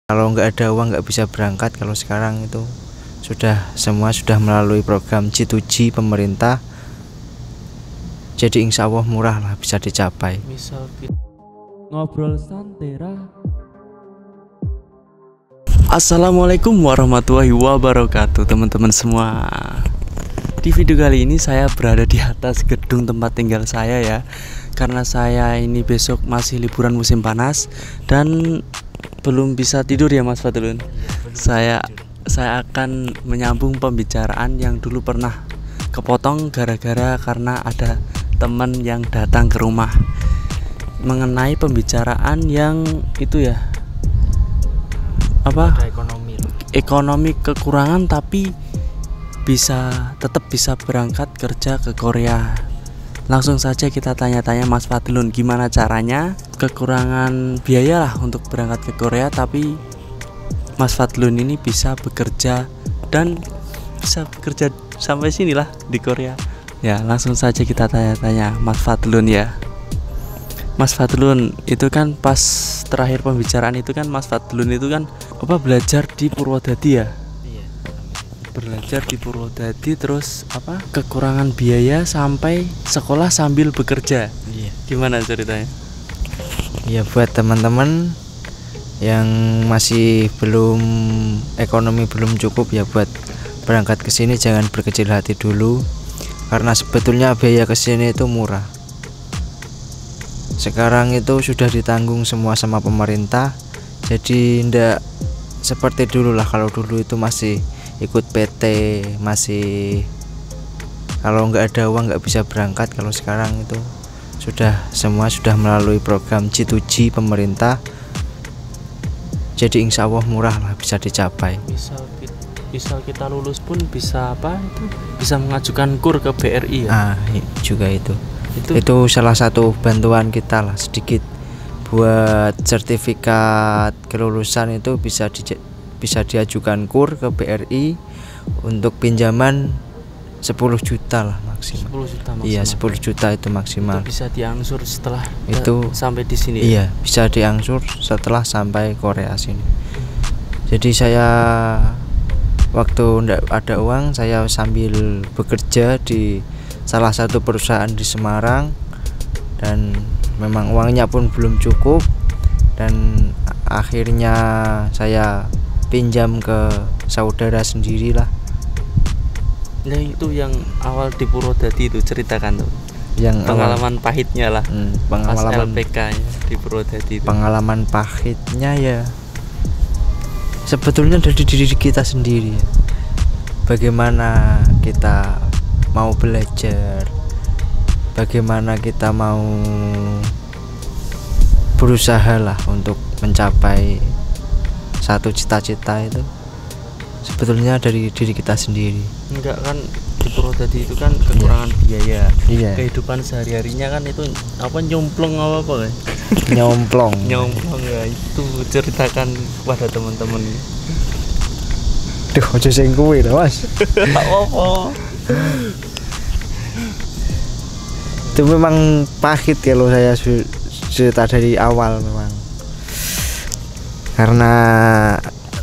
Kalau nggak ada uang nggak bisa berangkat. Kalau sekarang itu semua sudah melalui program G2G pemerintah. Jadi insya Allah murah lah, bisa dicapai. Misal kita ngobrol santera. Assalamualaikum warahmatullahi wabarakatuh, teman-teman semua. Di video kali ini saya berada di atas gedung tempat tinggal saya ya, karena saya ini besok masih liburan musim panas dan belum bisa tidur ya Mas Fadlun. Saya akan menyambung pembicaraan yang dulu pernah kepotong gara-gara karena ada teman yang datang ke rumah, mengenai pembicaraan yang itu ya, apa, ekonomi kekurangan tapi tetap bisa berangkat kerja ke Korea. Langsung saja kita tanya-tanya Mas Fadlun, gimana caranya kekurangan biaya lah untuk berangkat ke Korea, tapi Mas Fadlun ini bisa bekerja dan bisa bekerja sampai sinilah di Korea. Ya, langsung saja kita tanya-tanya Mas Fadlun ya. Mas Fadlun itu kan pas terakhir pembicaraan itu kan Mas Fadlun itu kan belajar di Purwodadi ya? Belajar di Purwodadi, terus kekurangan biaya sampai sekolah sambil bekerja. Gimana ceritanya? Ya, buat teman-teman yang masih ekonomi belum cukup ya, buat berangkat ke sini jangan berkecil hati dulu, karena sebetulnya biaya ke sini itu murah. Sekarang itu sudah ditanggung semua sama pemerintah, jadi ndak seperti dulu lah. Kalau dulu itu masih ikut PT, masih kalau nggak ada uang nggak bisa berangkat. Kalau sekarang itu semua sudah melalui program G2G pemerintah. Jadi insya Allah murah lah, bisa dicapai. Misal kita lulus pun bisa bisa mengajukan KUR ke BRI ya. Juga itu salah satu bantuan kita lah sedikit buat sertifikat kelulusan. Itu bisa diajukan KUR ke BRI untuk pinjaman 10 juta lah maksimal. 10 juta maksimal. Iya, 10 juta itu maksimal. Itu bisa diangsur setelah itu sampai di sini. Iya, bisa diangsur setelah sampai Korea sini. Jadi saya waktu ndak ada uang, saya sambil bekerja di salah satu perusahaan di Semarang, dan memang uangnya pun belum cukup, dan akhirnya saya pinjam ke saudara sendirilah. Nah, itu yang awal di Purwodadi itu ceritakan tuh. Yang pengalaman pahitnya lah. Pengalaman LPK-nya di Purwodadi itu. Pengalaman pahitnya ya sebetulnya dari diri kita sendiri. Bagaimana kita mau belajar, bagaimana kita mau berusaha lah untuk mencapai satu cita-cita, itu sebetulnya dari diri kita sendiri. Enggak kan, di Purwodadi itu kan kekurangan biaya. Iya. Kehidupan sehari-harinya kan itu nyomplong apa nyomplong ya, itu ceritakan kepada teman-teman. Duh, aja sing kuwi lho, Mas. Apa? Itu memang pahit kalau saya cerita dari awal, memang karena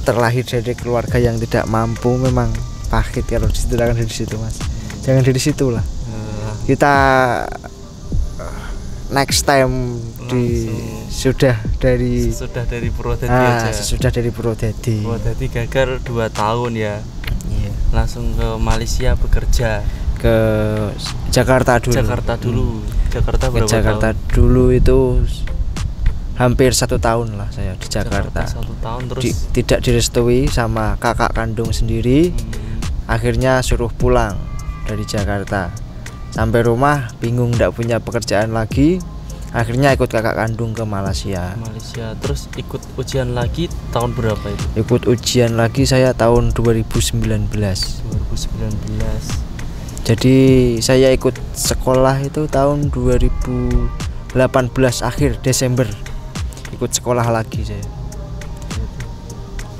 terlahir dari keluarga yang tidak mampu. Memang pahit kalau diceritakan dari situ, Mas. Jangan dari situ lah. Kita next time sudah dari Purwodadi aja. Sesudah dari Purwodadi. Purwodadi gagal 2 tahun ya. Iya. Langsung ke Malaysia bekerja. Ke Jakarta dulu. Jakarta berapa Jakarta tahun? Dulu itu hampir 1 tahun lah saya di Jakarta. 1 tahun terus tidak direstui sama kakak kandung sendiri. Akhirnya suruh pulang dari Jakarta. Sampai rumah bingung, tidak punya pekerjaan lagi. Akhirnya ikut kakak kandung ke Malaysia. Terus ikut ujian lagi tahun berapa itu? Ikut ujian lagi saya tahun 2019. Jadi saya ikut sekolah itu tahun 2018 akhir Desember. Ikut sekolah lagi saya.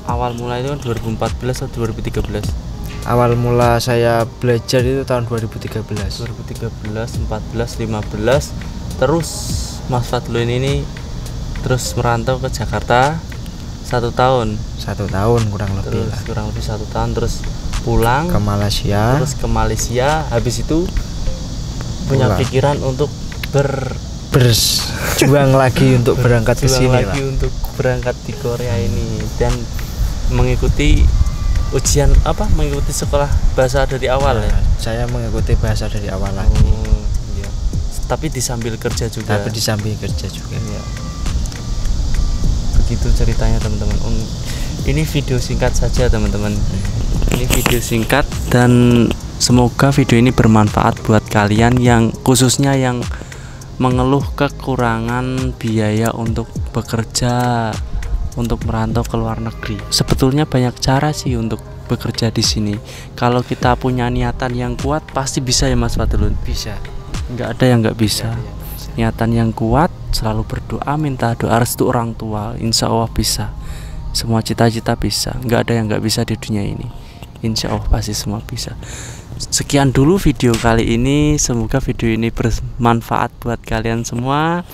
Awal mulai itu kan 2014 atau 2013? Awal mula saya belajar itu tahun 2013. 2013, 14, 15. Terus Mas Fadlun ini terus merantau ke Jakarta 1 tahun. 1 tahun kurang lebih Terus lah. kurang lebih 1 tahun, terus pulang Ke Malaysia. terus ke Malaysia. Habis itu punya Pulang. pikiran untuk Berjuang lagi untuk berangkat ke berjuang sini lagi lah. untuk berangkat di Korea ini dan mengikuti ujian mengikuti sekolah bahasa dari awal ya. Saya mengikuti bahasa dari awal lagi. Iya. Tapi disambil kerja juga. Tapi di samping kerja juga. Iya. Begitu ceritanya teman-teman. Ini video singkat saja teman-teman. Ini video singkat dan semoga video ini bermanfaat buat kalian yang khususnya yang mengeluh kekurangan biaya untuk bekerja, untuk merantau ke luar negeri. Sebetulnya banyak cara sih untuk bekerja di sini. Kalau kita punya niatan yang kuat pasti bisa ya Mas Fadlun. Bisa. Nggak ada yang nggak bisa. Niatan yang kuat, selalu berdoa, minta doa restu orang tua, insya Allah bisa. Semua cita-cita bisa, nggak ada yang nggak bisa di dunia ini. Insya Allah pasti semua bisa. Sekian dulu video kali ini, semoga video ini bermanfaat buat kalian semua.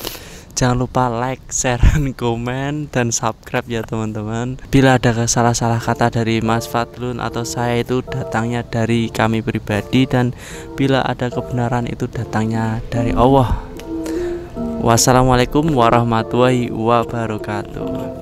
Jangan lupa like, share, komen, dan subscribe ya teman-teman. Bila ada salah-salah kata dari Mas Fadlun atau saya itu datangnya dari kami pribadi, dan bila ada kebenaran itu datangnya dari Allah. Wassalamualaikum warahmatullahi wabarakatuh.